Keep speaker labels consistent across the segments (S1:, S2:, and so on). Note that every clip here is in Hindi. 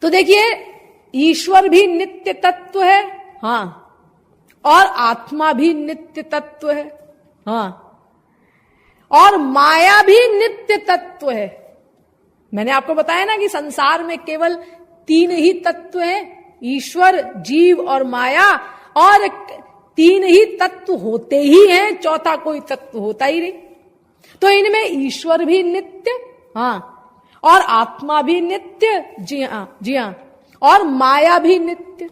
S1: तो देखिए, ईश्वर भी नित्य तत्व है, हां, और आत्मा भी नित्य तत्व है, हां, और माया भी नित्य तत्व है। मैंने आपको बताया ना कि संसार में केवल 3 ही तत्व हैं, ईश्वर, जीव और माया, और 3 ही तत्व होते ही हैं, चौथा कोई तत्व होता ही नहीं। तो इनमें ईश्वर भी नित्य, हां, और आत्मा भी नित्य, जी हां, जी हां, और माया भी नित्य,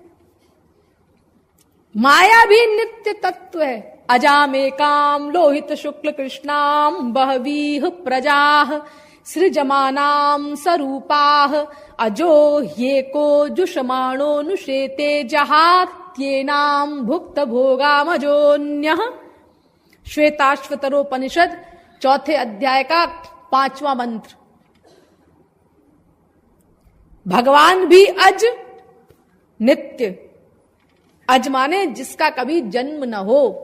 S1: माया भी नित्य तत्व है। अजामेकाम लोहित शुक्ल कृष्णाम बहवीह प्रजाः सृजमानाम स्वरूपाः अजो ह्येको जुषमाणो नुषेते जहात्येनाम भुक्त भोगामजोन्यः। श्वेताश्वतरोपनिषद 4 अध्याय का 5वां मंत्र। भगवान भी अज, नित्य, अज माने जिसका कभी जन्म न हो,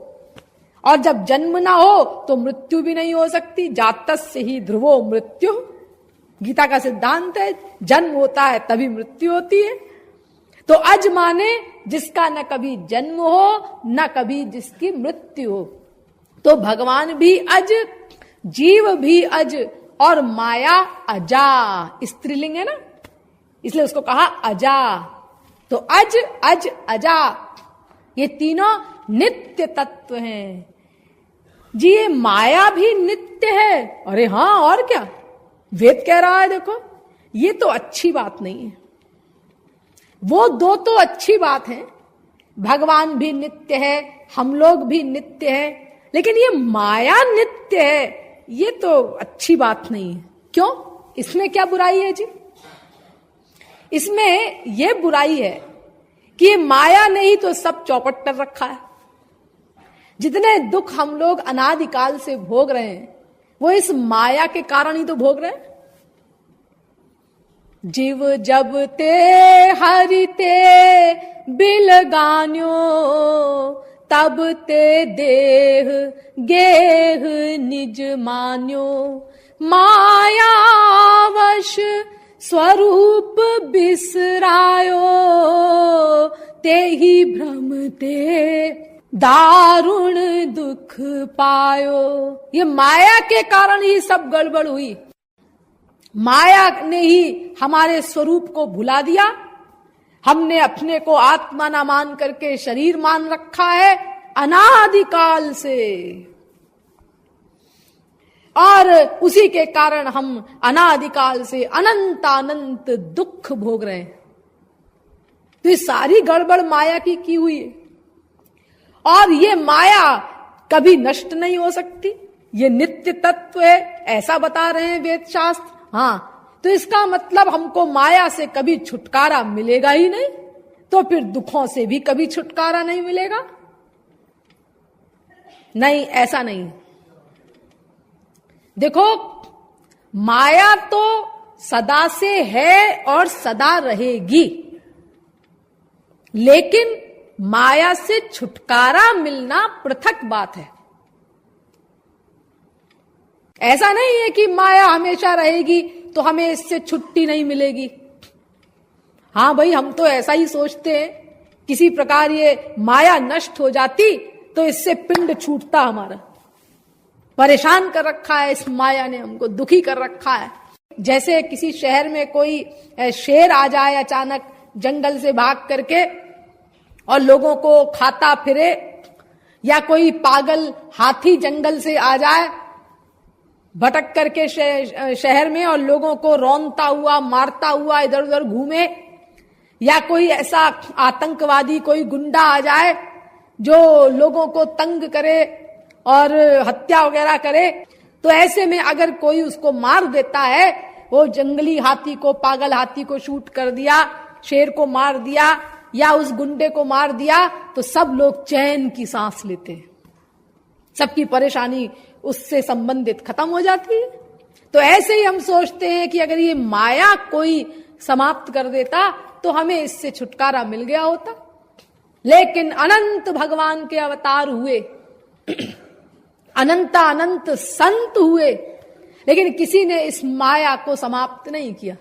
S1: और जब जन्म ना हो तो मृत्यु भी नहीं हो सकती। जातस्य ही ध्रुवो मृत्यु, गीता का सिद्धांत है, जन्म होता है तभी मृत्यु होती है। तो अज माने जिसका न कभी जन्म हो न कभी जिसकी मृत्यु हो। तो भगवान भी अज, जीव भी अज, और माया अजा, स्त्रीलिंग है ना, इसलिए उसको कहा अजा। तो अज, अज, अजा, ये तीनों नित्य तत्व हैं जी। ये माया भी नित्य है, अरे हां, और क्या, वेद कह रहा है। देखो, ये तो अच्छी बात नहीं है, वो 2 तो अच्छी बात है, भगवान भी नित्य है, हम लोग भी नित्य है, लेकिन ये माया नित्य है, ये तो अच्छी बात नहीं है। क्यों? इसमें क्या बुराई है जी? इसमें यह बुराई है कि ये माया ने ही तो सब चौपट कर रखा है। जितने दुख हम लोग अनादिकाल से भोग रहे हैं, वो इस माया के कारण ही तो भोग रहे हैं। जीव जब ते हरिते बिलगान्यो, तब ते देह गेह निज मान्यो। मायावश स्वरूप बिसरायो, ते ही भ्रम ते दारुण दुख पायो। ये माया के कारण ही सब गड़बड़ हुई। माया ने ही हमारे स्वरूप को भुला दिया। हमने अपने को आत्मा ना मान करके शरीर मान रखा है अनादिकाल से, और उसी के कारण हम अनादिकाल से अनंत अनंत दुख भोग रहे हैं। तो ये सारी गड़बड़ माया की हुई है, और ये माया कभी नष्ट नहीं हो सकती, ये नित्य तत्व है, ऐसा बता रहे हैं वेद शास्त्र। हां, तो इसका मतलब हमको माया से कभी छुटकारा मिलेगा ही नहीं, तो फिर दुखों से भी कभी छुटकारा नहीं मिलेगा। नहीं, ऐसा नहीं। देखो, माया तो सदा से है और सदा रहेगी, लेकिन माया से छुटकारा मिलना पृथक बात है। ऐसा नहीं है कि माया हमेशा रहेगी तो हमें इससे छुट्टी नहीं मिलेगी। हां भाई, हम तो ऐसा ही सोचते हैं, किसी प्रकार ये माया नष्ट हो जाती तो इससे पिंड छूटता हमारा। परेशान कर रखा है इस माया ने, हमको दुखी कर रखा है। जैसे किसी शहर में कोई शेर आ जाए अचानक जंगल से भाग करके और लोगों को खाता फिरे, या कोई पागल हाथी जंगल से आ जाए भटक करके शहर में और लोगों को रौंदता हुआ मारता हुआ इधर उधर घूमे, या कोई ऐसा आतंकवादी कोई गुंडा आ जाए जो लोगों को तंग करे और हत्या वगैरह करे, तो ऐसे में अगर कोई उसको मार देता है, वो जंगली हाथी को, पागल हाथी को शूट कर दिया, शेर को मार दिया या उस गुंडे को मार दिया, तो सब लोग चैन की सांस लेते हैं, सबकी परेशानी उससे संबंधित खत्म हो जाती है। तो ऐसे ही हम सोचते हैं कि अगर ये माया कोई समाप्त कर देता तो हमें इससे छुटकारा मिल गया होता, लेकिन अनंत भगवान के अवतार हुए, अनंत अनंत संत हुए, लेकिन किसी ने इस माया को समाप्त नहीं किया।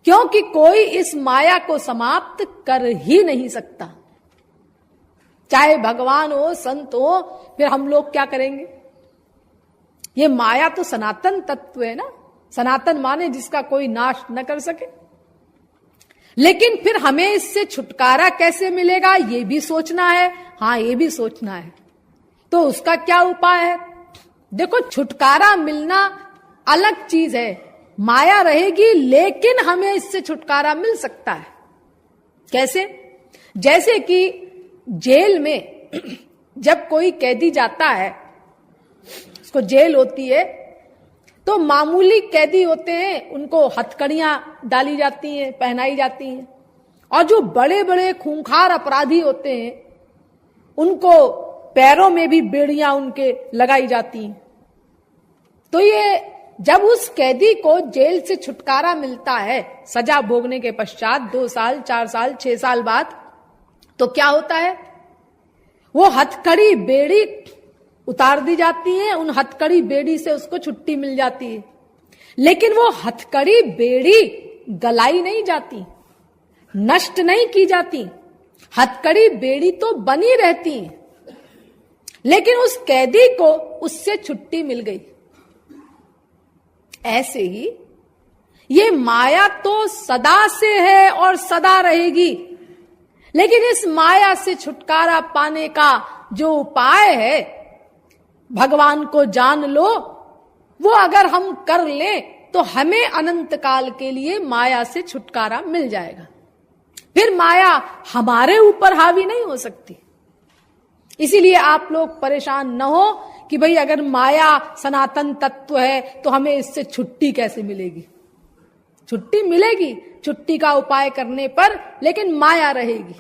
S1: क्योंकि कोई इस माया को समाप्त कर ही नहीं सकता। चाहे भगवान हो, संत हो, फिर हम लोग क्या करेंगे? ये माया तो सनातन तत्व है ना। सनातन माने जिसका कोई नाश न कर सके। लेकिन फिर हमें इससे छुटकारा कैसे मिलेगा, ये भी सोचना है। हाँ, ये भी सोचना है। तो उसका क्या उपाय है? देखो, छुटकारा मिलना अलग चीज है। माया रहेगी लेकिन हमें इससे छुटकारा मिल सकता है। कैसे? जैसे कि जेल में जब कोई कैदी जाता है, उसको जेल होती है, तो मामूली कैदी होते हैं, उनको हथकड़ियां डाली जाती हैं, पहनाई जाती हैं। और जो बड़े बड़े खूंखार अपराधी होते हैं, उनको पैरों में भी बेड़ियां उनके लगाई जाती हैं। तो ये जब उस कैदी को जेल से छुटकारा मिलता है सजा भोगने के पश्चात 2 साल, 4 साल, 6 साल बाद, तो क्या होता है? वो हथकड़ी बेड़ी उतार दी जाती है, उन हथकड़ी बेड़ी से उसको छुट्टी मिल जाती है। लेकिन वो हथकड़ी बेड़ी गलाई नहीं जाती, नष्ट नहीं की जाती। हथकड़ी बेड़ी तो बनी रहती है, लेकिन उस कैदी को उससे छुट्टी मिल गई। ऐसे ही ये माया तो सदा से है और सदा रहेगी, लेकिन इस माया से छुटकारा पाने का जो उपाय है, भगवान को जान लो, वो अगर हम कर लें तो हमें अनंत काल के लिए माया से छुटकारा मिल जाएगा। फिर माया हमारे ऊपर हावी नहीं हो सकती। इसीलिए आप लोग परेशान न हो कि भाई अगर माया सनातन तत्व है तो हमें इससे छुट्टी कैसे मिलेगी। छुट्टी मिलेगी, छुट्टी का उपाय करने पर, लेकिन माया रहेगी।